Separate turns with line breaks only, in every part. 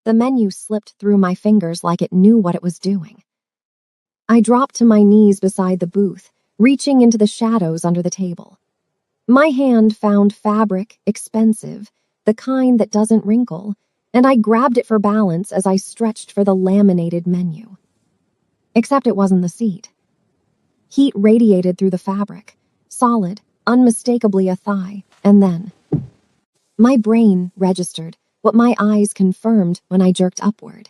The menu slipped through my fingers like it knew what it was doing. I dropped to my knees beside the booth, reaching into the shadows under the table. My hand found fabric, expensive, the kind that doesn't wrinkle, and I grabbed it for balance as I stretched for the laminated menu. Except it wasn't the seat. Heat radiated through the fabric, solid, unmistakably a thigh, and then my brain registered what my eyes confirmed when I jerked upward.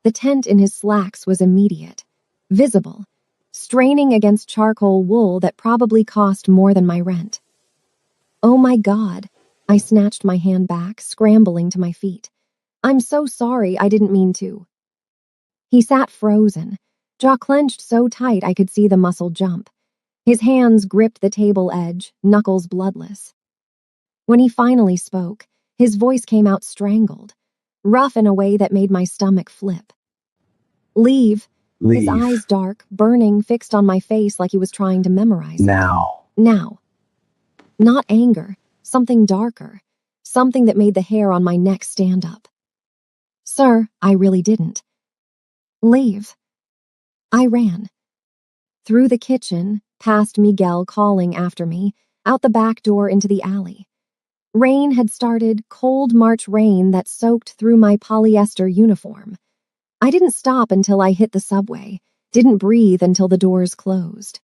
The tent in his slacks was immediate, visible, straining against charcoal wool that probably cost more than my rent. Oh my God, I snatched my hand back, scrambling to my feet. I'm so sorry, I didn't mean to. He sat frozen, jaw clenched so tight I could see the muscle jump. His hands gripped the table edge, knuckles bloodless. When he finally spoke, his voice came out strangled, rough in a way that made my stomach flip. Leave. His eyes dark, burning, fixed on my face like he was trying to memorize it.
Now.
Not anger, something darker, something that made the hair on my neck stand up. Sir, I really didn't. Leave. I ran. Through the kitchen, past Miguel calling after me, out the back door into the alley. Rain had started, cold March rain that soaked through my polyester uniform. I didn't stop until I hit the subway, didn't breathe until the doors closed.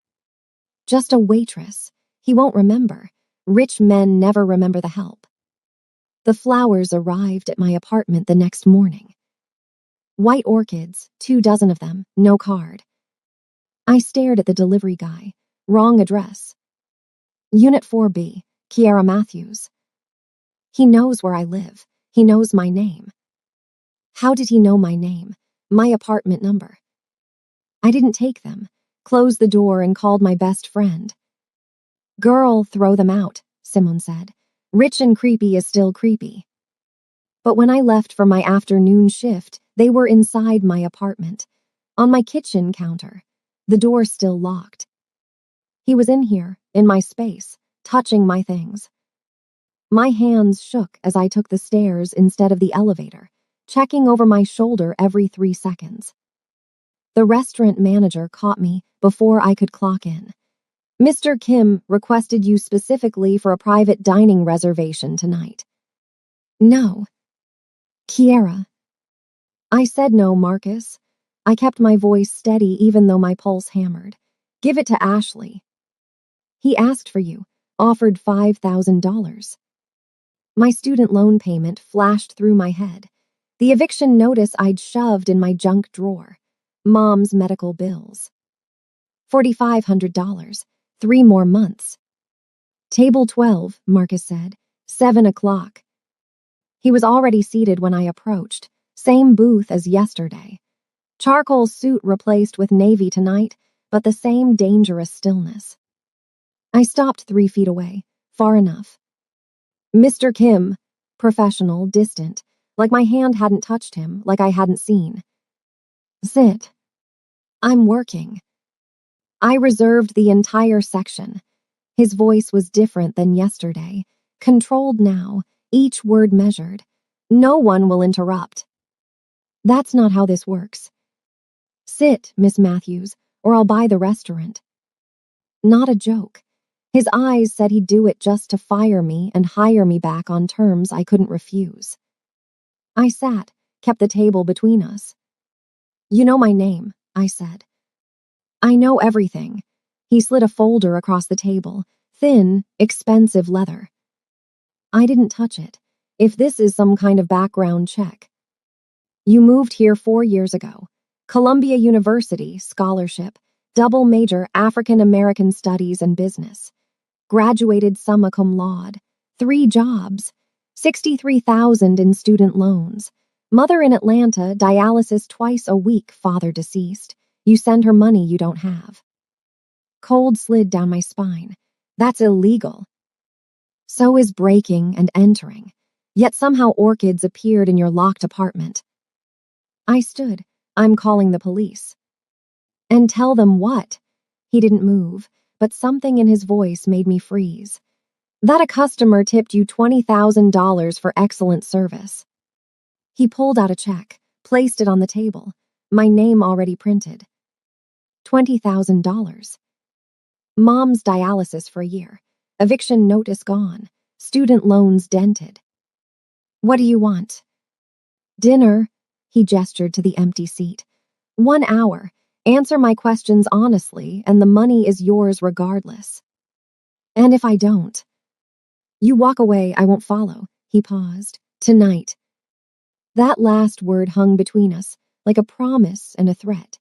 Just a waitress. He won't remember. Rich men never remember the help. The flowers arrived at my apartment the next morning. White orchids, 24 of them, no card. I stared at the delivery guy. Wrong address. Unit 4B, Kiara Matthews. He knows where I live. He knows my name. How did he know my name? My apartment number? I didn't take them, closed the door and called my best friend. Girl, throw them out, Simone said. Rich and creepy is still creepy. But when I left for my afternoon shift, they were inside my apartment, on my kitchen counter, the door still locked. He was in here, in my space, touching my things. My hands shook as I took the stairs instead of the elevator, checking over my shoulder every 3 seconds. The restaurant manager caught me before I could clock in. Mr. Kim requested you specifically for a private dining reservation tonight. No. Kiara. I said no, Marcus. I kept my voice steady even though my pulse hammered. Give it to Ashley. He asked for you, offered $5,000. My student loan payment flashed through my head. The eviction notice I'd shoved in my junk drawer. Mom's medical bills. $4,500. 3 more months. Table 12, Marcus said. 7 o'clock. He was already seated when I approached. Same booth as yesterday. Charcoal suit replaced with navy tonight, but the same dangerous stillness. I stopped 3 feet away, far enough. Mr. Kim, professional, distant, like my hand hadn't touched him, like I hadn't seen. Sit. I'm working. I reserved the entire section. His voice was different than yesterday, controlled now, each word measured. No one will interrupt. That's not how this works. Sit, Miss Matthews, or I'll buy the restaurant. Not a joke. His eyes said he'd do it just to fire me and hire me back on terms I couldn't refuse. I sat, kept the table between us. You know my name, I said. I know everything. He slid a folder across the table, thin, expensive leather. I didn't touch it, if this is some kind of background check. You moved here 4 years ago. Columbia University, scholarship, double major African American Studies and Business. Graduated summa cum laude, 3 jobs, $63,000 in student loans. Mother in Atlanta, dialysis twice a week, father deceased. You send her money you don't have. Cold slid down my spine. That's illegal. So is breaking and entering. Yet somehow orchids appeared in your locked apartment. I stood. I'm calling the police. And tell them what? He didn't move, but something in his voice made me freeze. That a customer tipped you $20,000 for excellent service. He pulled out a check, placed it on the table, my name already printed. $20,000. Mom's dialysis for a year. Eviction notice gone. Student loans dented. What do you want? Dinner, he gestured to the empty seat. 1 hour. Answer my questions honestly, and the money is yours regardless. And if I don't? You walk away, I won't follow. He paused. Tonight. That last word hung between us, like a promise and a threat.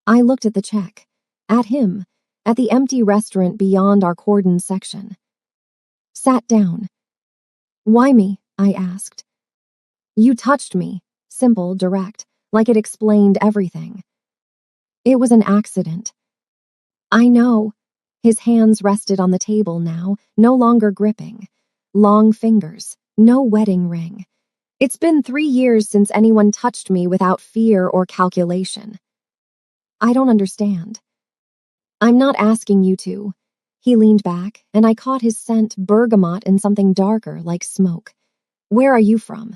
I looked at the check, at him, at the empty restaurant beyond our cordon section. Sat down. Why me? I asked. You touched me. Simple, direct, like it explained everything. It was an accident. I know. His hands rested on the table now, no longer gripping. Long fingers, no wedding ring. It's been 3 years since anyone touched me without fear or calculation. I don't understand. I'm not asking you to. He leaned back, and I caught his scent, bergamot and something darker like smoke. Where are you from?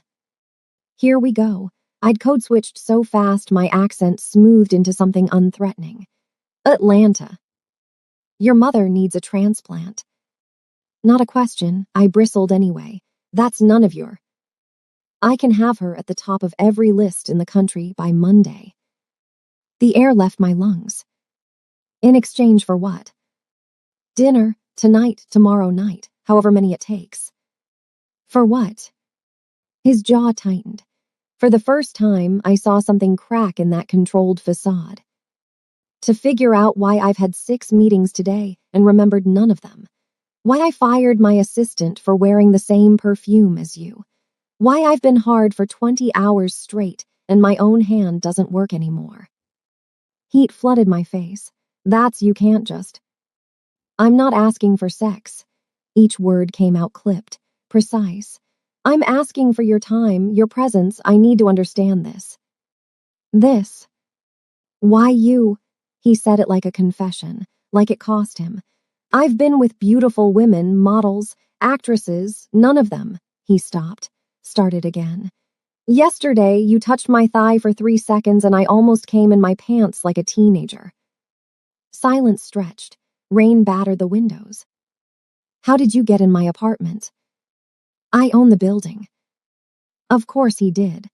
Here we go. I'd code switched so fast my accent smoothed into something unthreatening. Atlanta. Your mother needs a transplant. Not a question, I bristled anyway. That's none of your. I can have her at the top of every list in the country by Monday. The air left my lungs. In exchange for what? Dinner, tonight, tomorrow night, however many it takes. For what? His jaw tightened. For the first time, I saw something crack in that controlled facade. To figure out why I've had 6 meetings today and remembered none of them. Why I fired my assistant for wearing the same perfume as you. Why I've been hard for 20 hours straight and my own hand doesn't work anymore. Heat flooded my face. That's you can't just. I'm not asking for sex. Each word came out clipped, precise. I'm asking for your time, your presence. I need to understand this. This. Why you? He said it like a confession, like it cost him. I've been with beautiful women, models, actresses, none of them. He stopped, started again. Yesterday, you touched my thigh for 3 seconds and I almost came in my pants like a teenager. Silence stretched. Rain battered the windows. How did you get in my apartment? I own the building. Of course he did.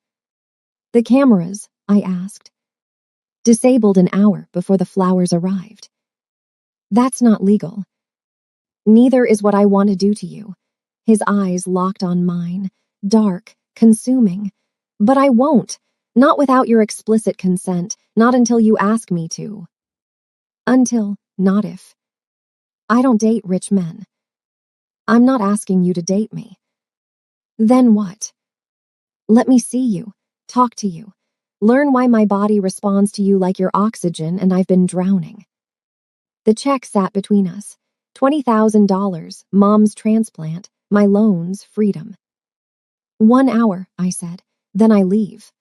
The cameras, I asked. Disabled an hour before the flowers arrived. That's not legal. Neither is what I want to do to you. His eyes locked on mine, dark, consuming. But I won't. Not without your explicit consent, not until you ask me to. Until, not if. I don't date rich men. I'm not asking you to date me. Then what? Let me see you, talk to you, learn why my body responds to you like your oxygen and I've been drowning. The check sat between us. $20,000, Mom's transplant, my loans, freedom. 1 hour, I said. Then I leave.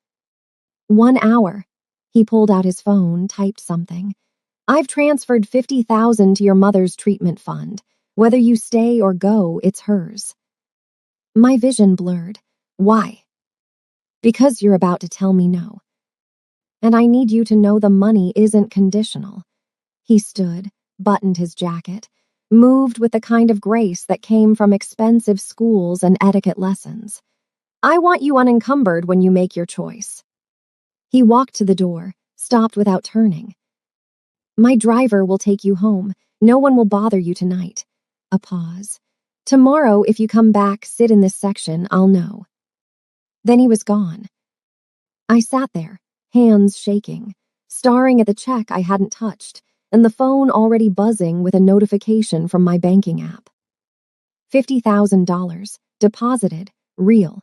1 hour. He pulled out his phone, typed something. I've transferred $50,000 to your mother's treatment fund. Whether you stay or go, it's hers. My vision blurred. Why? Because you're about to tell me no. And I need you to know the money isn't conditional. He stood, buttoned his jacket, moved with the kind of grace that came from expensive schools and etiquette lessons. I want you unencumbered when you make your choice. He walked to the door, stopped without turning. My driver will take you home. No one will bother you tonight. A pause. Tomorrow, if you come back, sit in this section, I'll know. Then he was gone. I sat there, hands shaking, staring at the check I hadn't touched, and the phone already buzzing with a notification from my banking app. $50,000, deposited, real.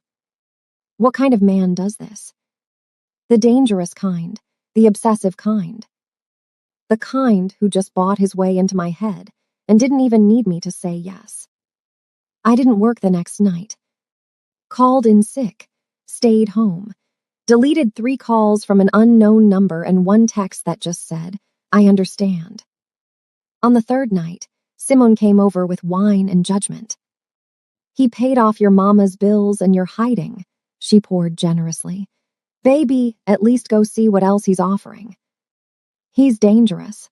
What kind of man does this? The dangerous kind, the obsessive kind. The kind who just bought his way into my head and didn't even need me to say yes. I didn't work the next night. Called in sick, stayed home, deleted 3 calls from an unknown number and 1 text that just said, I understand. On the 3rd night, Simone came over with wine and judgment. He paid off your mama's bills and you're hiding. she poured generously. Baby, at least go see what else he's offering. He's dangerous.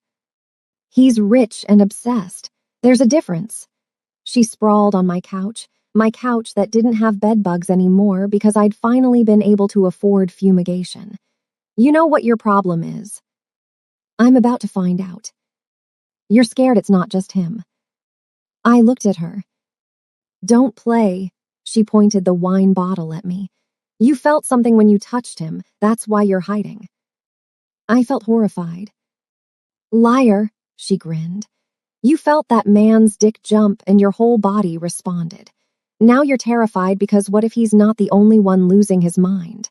He's rich and obsessed. There's a difference. She sprawled on my couch that didn't have bed bugs anymore because I'd finally been able to afford fumigation. You know what your problem is? I'm about to find out. You're scared it's not just him. I looked at her. Don't play. She pointed the wine bottle at me. You felt something when you touched him. That's why you're hiding. I felt horrified. Liar, she grinned. You felt that man's dick jump and your whole body responded. Now you're terrified because what if he's not the only one losing his mind?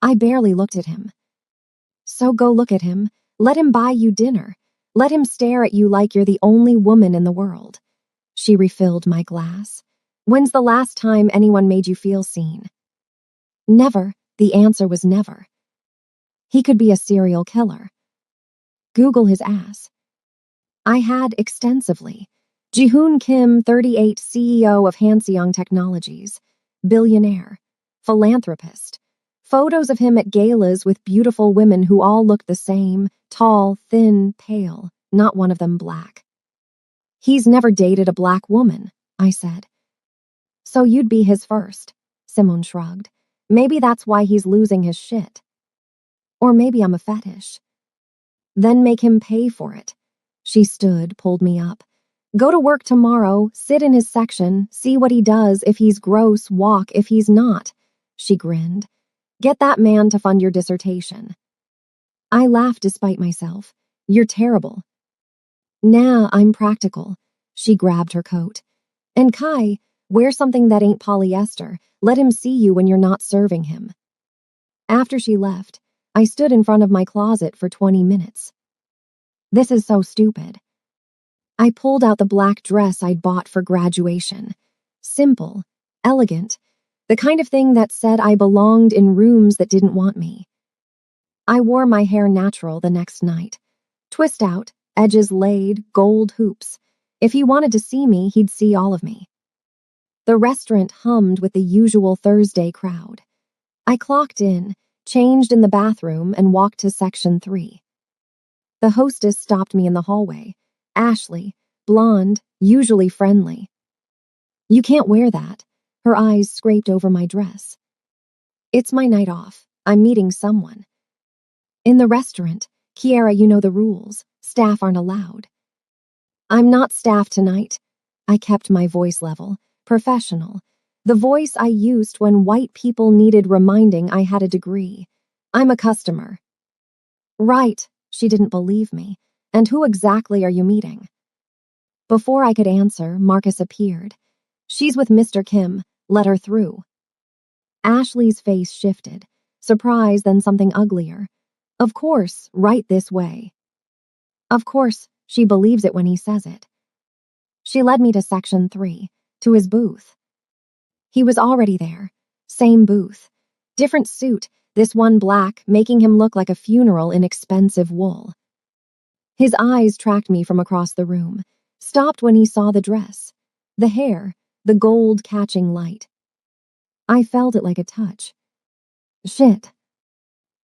I barely looked at him. So go look at him. Let him buy you dinner. Let him stare at you like you're the only woman in the world. She refilled my glass. When's the last time anyone made you feel seen? Never. The answer was never. He could be a serial killer. Google his ass. I had extensively. Ji-hoon Kim, 38, CEO of Hanseong Technologies. Billionaire. Philanthropist. Photos of him at galas with beautiful women who all looked the same, tall, thin, pale, not one of them black. He's never dated a black woman, I said. So you'd be his first, Simone shrugged. Maybe that's why he's losing his shit. Or maybe I'm a fetish. Then make him pay for it. She stood, pulled me up. Go to work tomorrow, sit in his section, see what he does. If he's gross, walk. If he's not. She grinned. Get that man to fund your dissertation. I laughed despite myself. You're terrible. Nah, I'm practical. She grabbed her coat. And Kai, wear something that ain't polyester. Let him see you when you're not serving him. After she left, I stood in front of my closet for 20 minutes. This is so stupid. I pulled out the black dress I'd bought for graduation. Simple, elegant, the kind of thing that said I belonged in rooms that didn't want me. I wore my hair natural the next night. Twist out, edges laid, gold hoops. If he wanted to see me, he'd see all of me. The restaurant hummed with the usual Thursday crowd. I clocked in, changed in the bathroom, and walked to section 3. The hostess stopped me in the hallway. Ashley, blonde, usually friendly. You can't wear that. Her eyes scraped over my dress. It's my night off. I'm meeting someone. In the restaurant, Kiara, you know the rules. Staff aren't allowed. I'm not staff tonight. I kept my voice level, professional. The voice I used when white people needed reminding I had a degree. I'm a customer. Right, she didn't believe me. And who exactly are you meeting? Before I could answer, Marcus appeared. She's with Mr. Kim. Let her through. Ashley's face shifted. Surprise, then something uglier. Of course, right this way. Of course, she believes it when he says it. She led me to section 3, to his booth. He was already there. Same booth. Different suit, this one black, making him look like a funeral in expensive wool. His eyes tracked me from across the room, stopped when he saw the dress, the hair, the gold catching light. I felt it like a touch. Shit.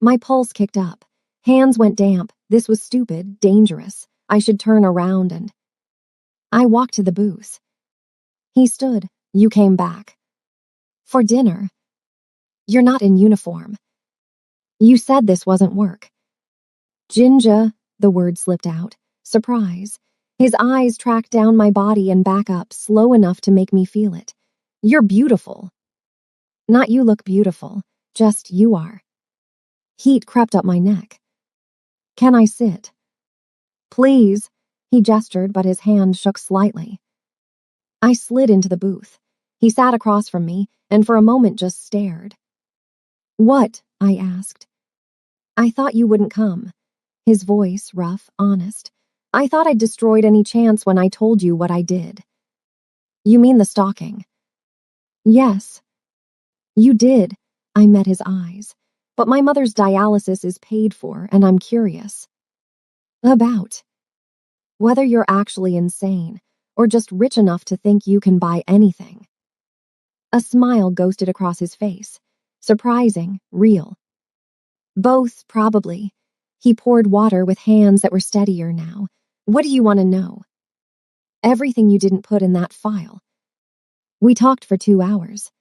My pulse kicked up. Hands went damp. This was stupid, dangerous. I should turn around and... I walked to the booth. He stood. You came back. For dinner. You're not in uniform. You said this wasn't work. Jinja, the word slipped out. Surprise. His eyes tracked down my body and back up, slow enough to make me feel it. You're beautiful. Not you look beautiful, just you are. Heat crept up my neck. Can I sit? Please, he gestured, but his hand shook slightly. I slid into the booth. He sat across from me, and for a moment just stared. What? I asked. I thought you wouldn't come. His voice, rough, honest. I thought I'd destroyed any chance when I told you what I did. You mean the stalking? Yes. You did. I met his eyes. But my mother's dialysis is paid for, and I'm curious. About whether you're actually insane, or just rich enough to think you can buy anything. A smile ghosted across his face. Surprising, real. Both, probably. He poured water with hands that were steadier now. What do you want to know? Everything you didn't put in that file. We talked for 2 hours.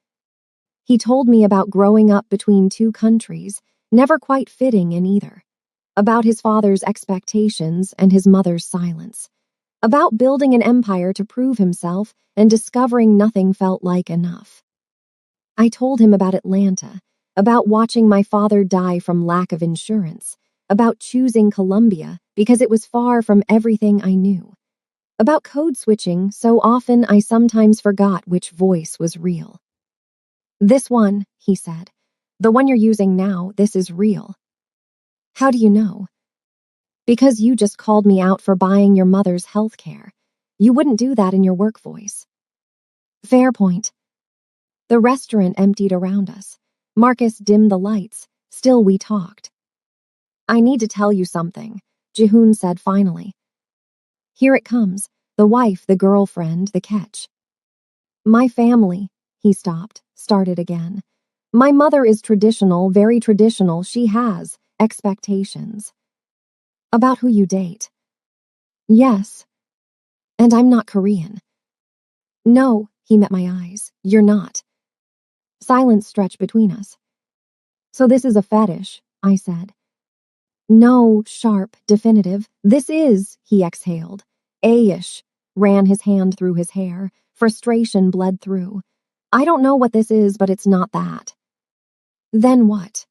He told me about growing up between two countries, never quite fitting in either. About his father's expectations and his mother's silence. About building an empire to prove himself and discovering nothing felt like enough. I told him about Atlanta, about watching my father die from lack of insurance, about choosing Colombia because it was far from everything I knew, about code switching so often I sometimes forgot which voice was real. This one, he said, the one you're using now, this is real. How do you know? Because you just called me out for buying your mother's health care. You wouldn't do that in your work voice. Fair point. The restaurant emptied around us. Marcus dimmed the lights. Still we talked. I need to tell you something, Jihoon said finally. Here it comes. The wife, the girlfriend, the catch. My family, he stopped, started again. My mother is traditional, very traditional. She has expectations. About who you date. Yes. And I'm not Korean. No, he met my eyes. You're not. Silence stretched between us. So this is a fetish, I said. No, sharp, definitive. This is, he exhaled. A-ish, ran his hand through his hair. Frustration bled through. I don't know what this is, but it's not that. Then what?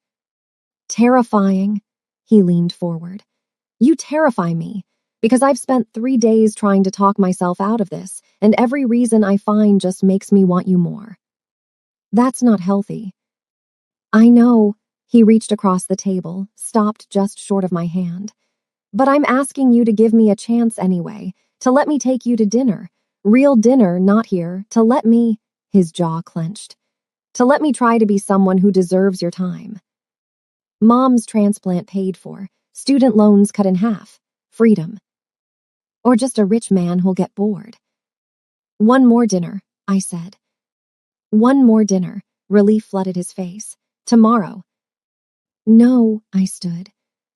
Terrifying. He leaned forward. You terrify me, because I've spent 3 days trying to talk myself out of this, and every reason I find just makes me want you more. That's not healthy. I know. He reached across the table, stopped just short of my hand. But I'm asking you to give me a chance anyway, to let me take you to dinner. Real dinner, not here, to let me, his jaw clenched, to let me try to be someone who deserves your time. Mom's transplant paid for, student loans cut in half, freedom. Or just a rich man who'll get bored. One more dinner, I said. One more dinner, relief flooded his face. Tomorrow. No, I stood.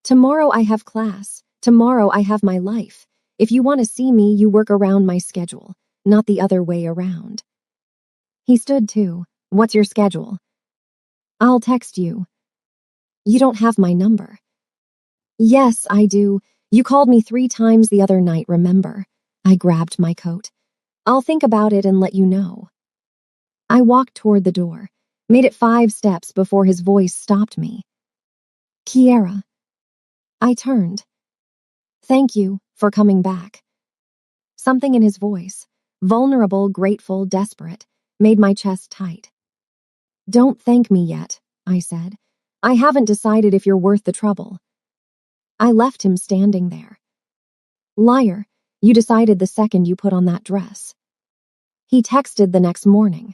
Tomorrow I have class. Tomorrow I have my life. If you want to see me, you work around my schedule, not the other way around. He stood too. What's your schedule? I'll text you. You don't have my number. Yes, I do. You called me 3 times the other night, remember? I grabbed my coat. I'll think about it and let you know. I walked toward the door, made it 5 steps before his voice stopped me. Kiera. I turned. Thank you for coming back. Something in his voice, vulnerable, grateful, desperate, made my chest tight. Don't thank me yet, I said. I haven't decided if you're worth the trouble. I left him standing there. Liar, you decided the second you put on that dress. He texted the next morning.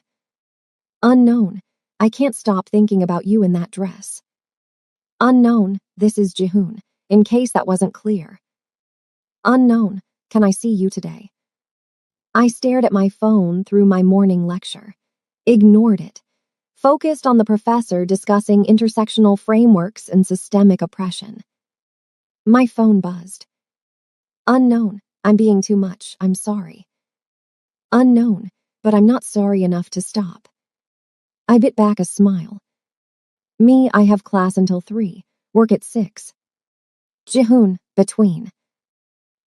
Unknown, I can't stop thinking about you in that dress. Unknown, this is Jihoon, in case that wasn't clear. Unknown, can I see you today? I stared at my phone through my morning lecture. Ignored it. Focused on the professor discussing intersectional frameworks and systemic oppression. My phone buzzed. Unknown, I'm being too much, I'm sorry. Unknown, but I'm not sorry enough to stop. I bit back a smile. Me, I have class until 3, work at 6. Jihoon, between.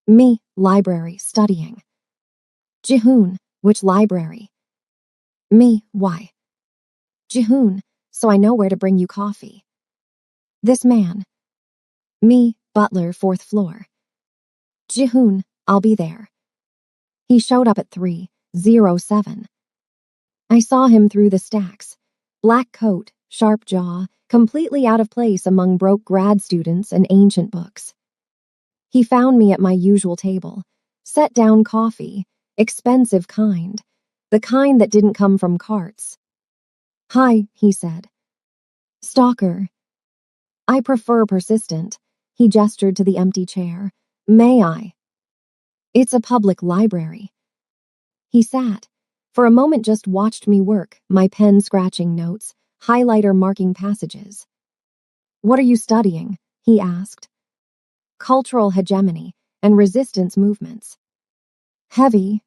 Me, library, studying. Jihoon, which library? Me, why? Jihoon, so I know where to bring you coffee. This man. Me, butler, 4th floor. Jihoon, I'll be there. He showed up at 3:07. I saw him through the stacks. Black coat, sharp jaw, completely out of place among broke grad students and ancient books. He found me at my usual table, set down coffee, expensive kind, the kind that didn't come from carts. Hi, he said. Stalker. I prefer persistent. He gestured to the empty chair. May I? It's a public library. He sat. For a moment just watched me work, my pen scratching notes, highlighter marking passages. "What are you studying?" he asked. "Cultural hegemony and resistance movements." "Heavy."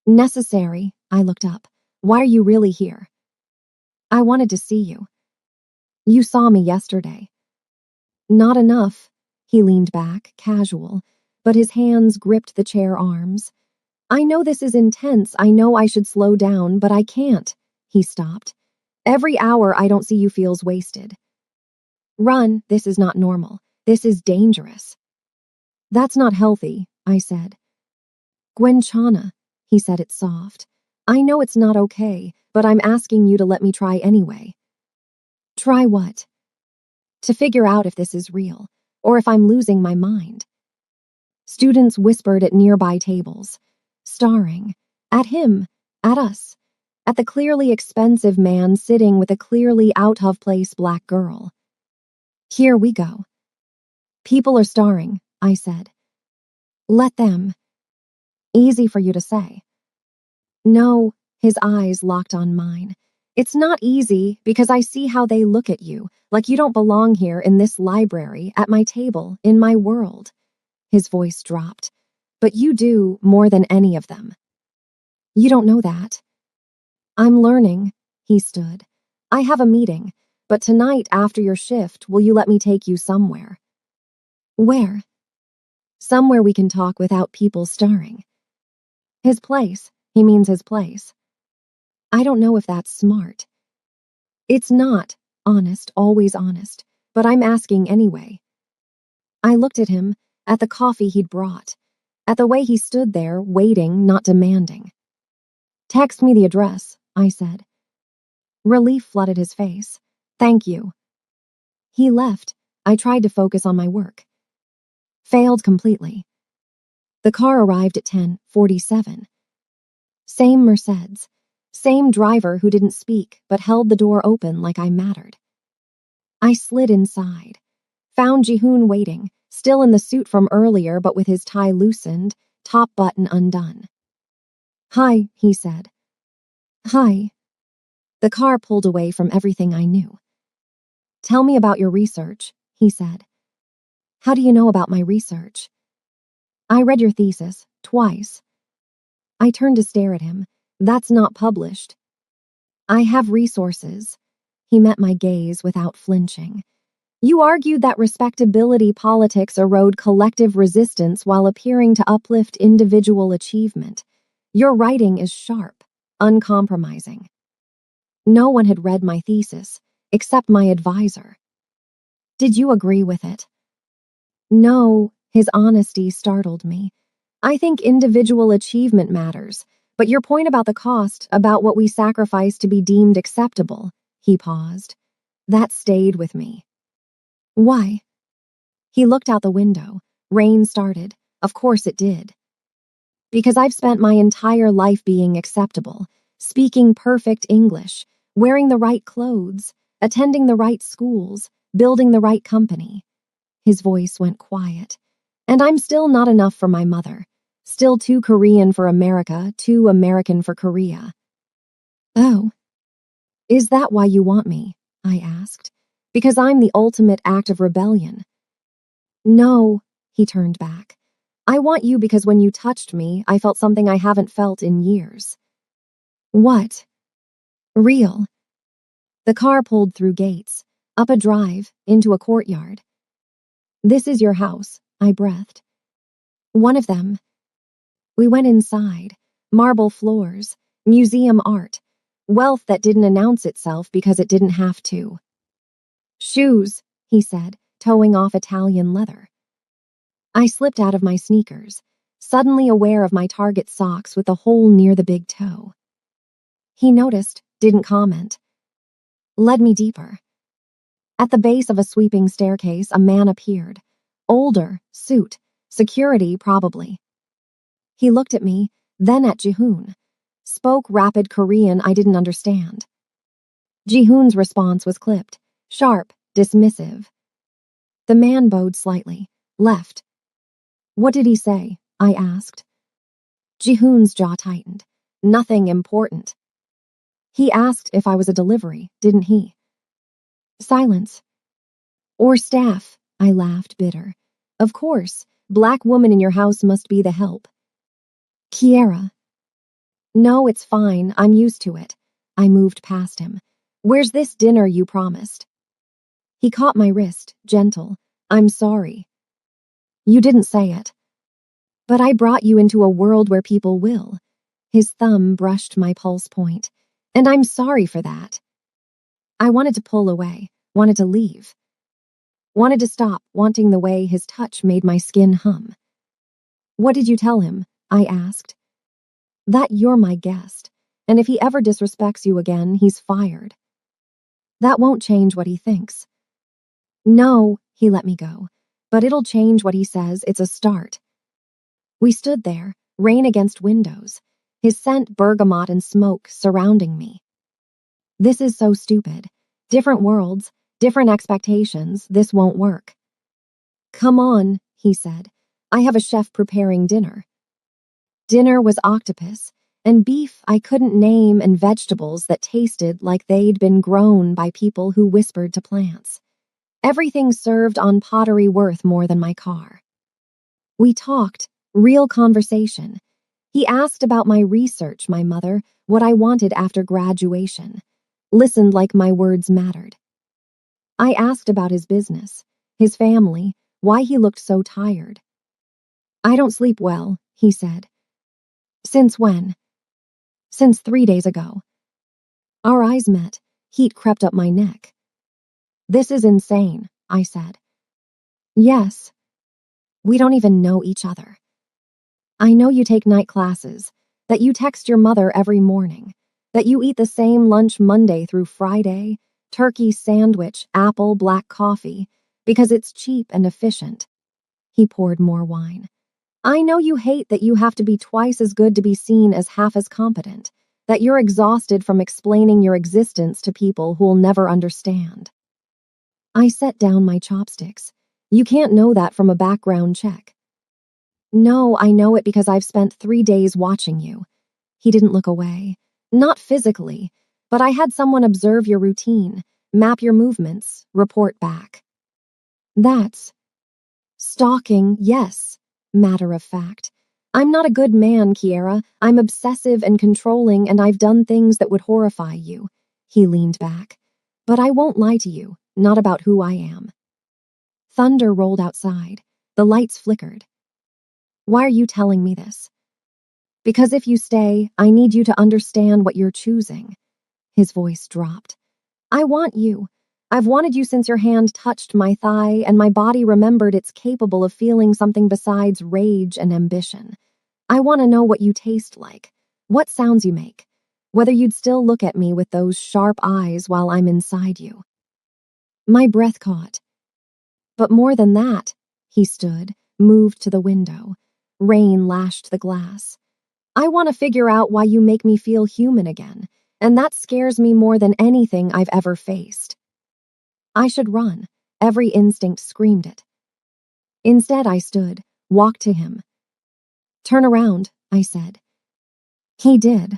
"Necessary." I looked up. "Why are you really here?" "I wanted to see you." "You saw me yesterday." "Not enough." He leaned back, casual, but his hands gripped the chair arms. "I know this is intense. I know I should slow down, but I can't." He stopped. "Every hour I don't see you feels wasted." "Run, this is not normal. This is dangerous." "That's not healthy," I said. "Gwenchana," he said it soft. "I know it's not okay, but I'm asking you to let me try anyway." "Try what?" "To figure out if this is real, or if I'm losing my mind." Students whispered at nearby tables, staring. At him, at us, at the clearly expensive man sitting with a clearly out-of-place black girl. "Here we go." "People are staring," I said. "Let them." "Easy for you to say." "No," his eyes locked on mine. "It's not easy because I see how they look at you, like you don't belong here in this library, at my table, in my world." His voice dropped. "But you do more than any of them." "You don't know that." "I'm learning." He stood. "I have a meeting, but tonight after your shift, will you let me take you somewhere?" "Where?" "Somewhere we can talk without people staring." "His place." He means his place. I don't know if that's smart. It's not, honest, always honest, but I'm asking anyway. I looked at him, at the coffee he'd brought, at the way he stood there, waiting, not demanding. "Text me the address," I said. Relief flooded his face. "Thank you." He left. I tried to focus on my work. Failed completely. The car arrived at 10:47. Same Mercedes. Same driver who didn't speak but held the door open like I mattered. I slid inside. Found Jihoon waiting, still in the suit from earlier but with his tie loosened, top button undone. "Hi," he said. "Hi." The car pulled away from everything I knew. "Tell me about your research," he said. "How do you know about my research?" "I read your thesis, twice." I turned to stare at him. "That's not published." "I have resources." He met my gaze without flinching. "You argued that respectability politics erode collective resistance while appearing to uplift individual achievement. Your writing is sharp, uncompromising." No one had read my thesis, except my advisor. "Did you agree with it?" "No," his honesty startled me. "I think individual achievement matters, but your point about the cost, about what we sacrifice to be deemed acceptable," he paused. "That stayed with me." "Why?" He looked out the window. Rain started. Of course it did. "Because I've spent my entire life being acceptable, speaking perfect English, wearing the right clothes, attending the right schools, building the right company." His voice went quiet. "And I'm still not enough for my mother. Still too Korean for America, too American for Korea." "Oh. Is that why you want me?" I asked. "Because I'm the ultimate act of rebellion." "No," he turned back. "I want you because when you touched me, I felt something I haven't felt in years." "What?" "Real." The car pulled through gates, up a drive, into a courtyard. "This is your house," I breathed. "One of them." We went inside. Marble floors, museum art, wealth that didn't announce itself because it didn't have to. "Shoes," he said, towing off Italian leather. I slipped out of my sneakers, suddenly aware of my Target socks with the hole near the big toe. He noticed, didn't comment. Led me deeper. At the base of a sweeping staircase, a man appeared. Older, suit, security probably. He looked at me, then at Jihoon. Spoke rapid Korean I didn't understand. Jihoon's response was clipped, sharp, dismissive. The man bowed slightly, left. "What did he say?" I asked. Jihoon's jaw tightened. "Nothing important." He asked if I was a delivery, didn't he? Silence. Or staff, I laughed, bitter. Of course, black woman in your house must be the help. Kiera. No, it's fine, I'm used to it. I moved past him. Where's this dinner you promised? He caught my wrist, gentle. I'm sorry. You didn't say it. But I brought you into a world where people will. His thumb brushed my pulse point. And I'm sorry for that. I wanted to pull away, wanted to leave. Wanted to stop, wanting the way his touch made my skin hum. What did you tell him? I asked. That you're my guest, and if he ever disrespects you again, he's fired. That won't change what he thinks. No, he let me go, but it'll change what he says. It's a start. We stood there, rain against windows, his scent bergamot and smoke surrounding me. This is so stupid. Different worlds, different expectations, this won't work. Come on, he said. I have a chef preparing dinner. Dinner was octopus, and beef I couldn't name, and vegetables that tasted like they'd been grown by people who whispered to plants. Everything served on pottery worth more than my car. We talked, real conversation. He asked about my research, my mother, what I wanted after graduation. Listened like my words mattered. I asked about his business, his family, why he looked so tired. I don't sleep well, he said. Since when? Since 3 days ago. Our eyes met. Heat crept up my neck. This is insane, I said. Yes. We don't even know each other. I know you take night classes, that you text your mother every morning, that you eat the same lunch Monday through Friday, turkey sandwich, apple, black coffee, because it's cheap and efficient. He poured more wine. I know you hate that you have to be twice as good to be seen as half as competent, that you're exhausted from explaining your existence to people who'll never understand. I set down my chopsticks. You can't know that from a background check. No, I know it because I've spent 3 days watching you. He didn't look away. Not physically, but I had someone observe your routine, map your movements, report back. That's stalking, yes. Matter of fact. I'm not a good man, Kiera. I'm obsessive and controlling, and I've done things that would horrify you. He leaned back. But I won't lie to you, not about who I am. Thunder rolled outside. The lights flickered. Why are you telling me this? Because if you stay, I need you to understand what you're choosing. His voice dropped. I want you. I've wanted you since your hand touched my thigh, and my body remembered it's capable of feeling something besides rage and ambition. I want to know what you taste like, what sounds you make, whether you'd still look at me with those sharp eyes while I'm inside you. My breath caught. But more than that, he stood, moved to the window. Rain lashed the glass. I want to figure out why you make me feel human again, and that scares me more than anything I've ever faced. I should run. Every instinct screamed it. Instead, I stood, walked to him. Turn around, I said. He did.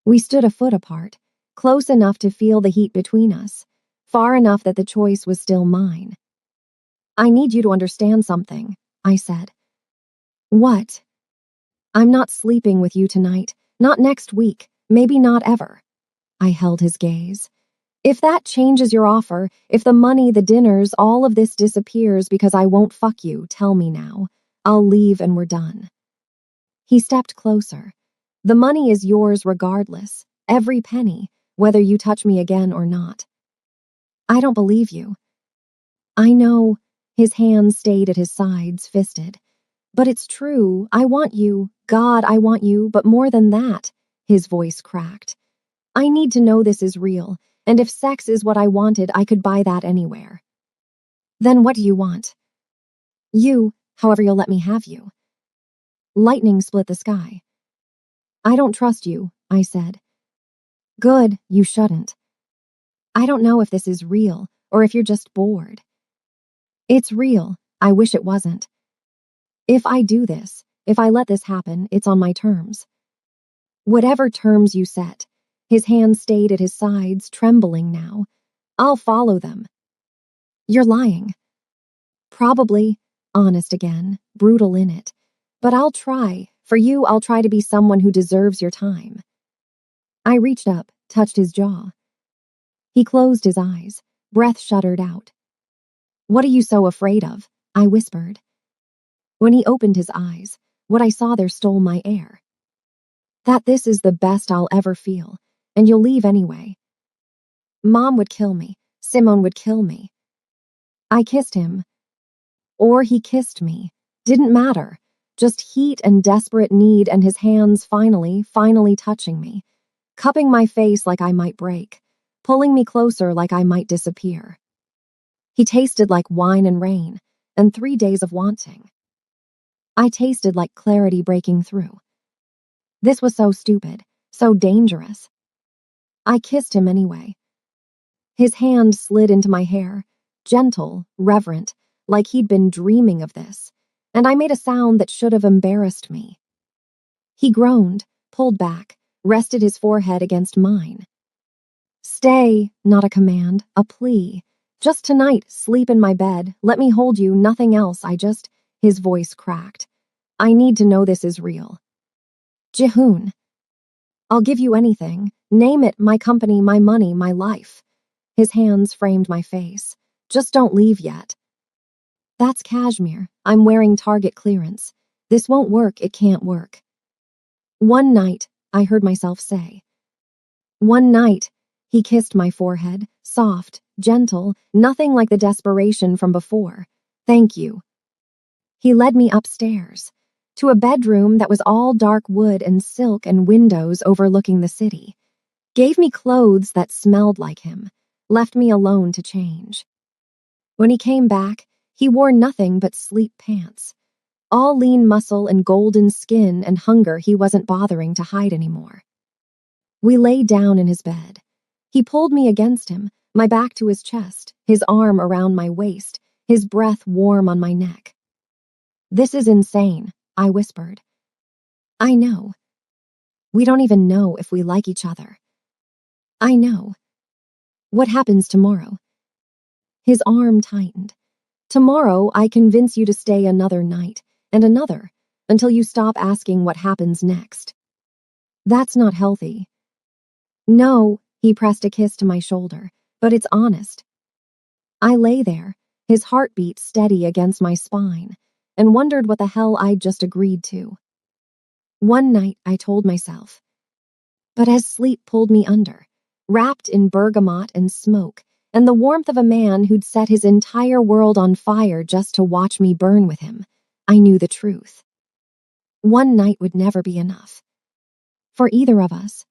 We stood a foot apart, close enough to feel the heat between us, far enough that the choice was still mine. I need you to understand something, I said. What? I'm not sleeping with you tonight, not next week, maybe not ever. I held his gaze. If that changes your offer, if the money, the dinners, all of this disappears because I won't fuck you, tell me now. I'll leave and we're done. He stepped closer. The money is yours regardless, every penny, whether you touch me again or not. I don't believe you. I know. His hands stayed at his sides, fisted. But it's true. I want you. God, I want you. But more than that, his voice cracked. I need to know this is real. And if sex is what I wanted, I could buy that anywhere. Then what do you want? You, however you'll let me have you. Lightning split the sky. I don't trust you, I said. Good, you shouldn't. I don't know if this is real, or if you're just bored. It's real. I wish it wasn't. If I do this, if I let this happen, it's on my terms. Whatever terms you set. His hands stayed at his sides, trembling now. I'll follow them. You're lying. Probably. Honest again, brutal in it. But I'll try. For you, I'll try to be someone who deserves your time. I reached up, touched his jaw. He closed his eyes, breath shuddered out. What are you so afraid of? I whispered. When he opened his eyes, what I saw there stole my air. That this is the best I'll ever feel, and you'll leave anyway. Mom would kill me. Simone would kill me. I kissed him. Or he kissed me. Didn't matter. Just heat and desperate need, and his hands finally touching me, cupping my face like I might break, pulling me closer like I might disappear. He tasted like wine and rain, and 3 days of wanting. I tasted like clarity breaking through. This was so stupid, so dangerous. I kissed him anyway. His hand slid into my hair, gentle, reverent, like he'd been dreaming of this, and I made a sound that should have embarrassed me. He groaned, pulled back, rested his forehead against mine. Stay, not a command, a plea. Just tonight, sleep in my bed, let me hold you, nothing else, His voice cracked. I need to know this is real. Jihoon. I'll give you anything. Name it, my company, my money, my life. His hands framed my face. Just don't leave yet. That's cashmere. I'm wearing target clearance. This won't work, it can't work. One night, I heard myself say. One night, he kissed my forehead, soft, gentle, nothing like the desperation from before. Thank you. He led me upstairs, to a bedroom that was all dark wood and silk and windows overlooking the city. Gave me clothes that smelled like him, left me alone to change. When he came back, he wore nothing but sleep pants. All lean muscle and golden skin and hunger he wasn't bothering to hide anymore. We lay down in his bed. He pulled me against him, my back to his chest, his arm around my waist, his breath warm on my neck. This is insane, I whispered. I know. We don't even know if we like each other. I know. What happens tomorrow? His arm tightened. Tomorrow, I convince you to stay another night, and another, until you stop asking what happens next. That's not healthy. No, he pressed a kiss to my shoulder, but it's honest. I lay there, his heartbeat steady against my spine, and wondered what the hell I'd just agreed to. One night, I told myself. But as sleep pulled me under, wrapped in bergamot and smoke, and the warmth of a man who'd set his entire world on fire just to watch me burn with him, I knew the truth. One night would never be enough. For either of us.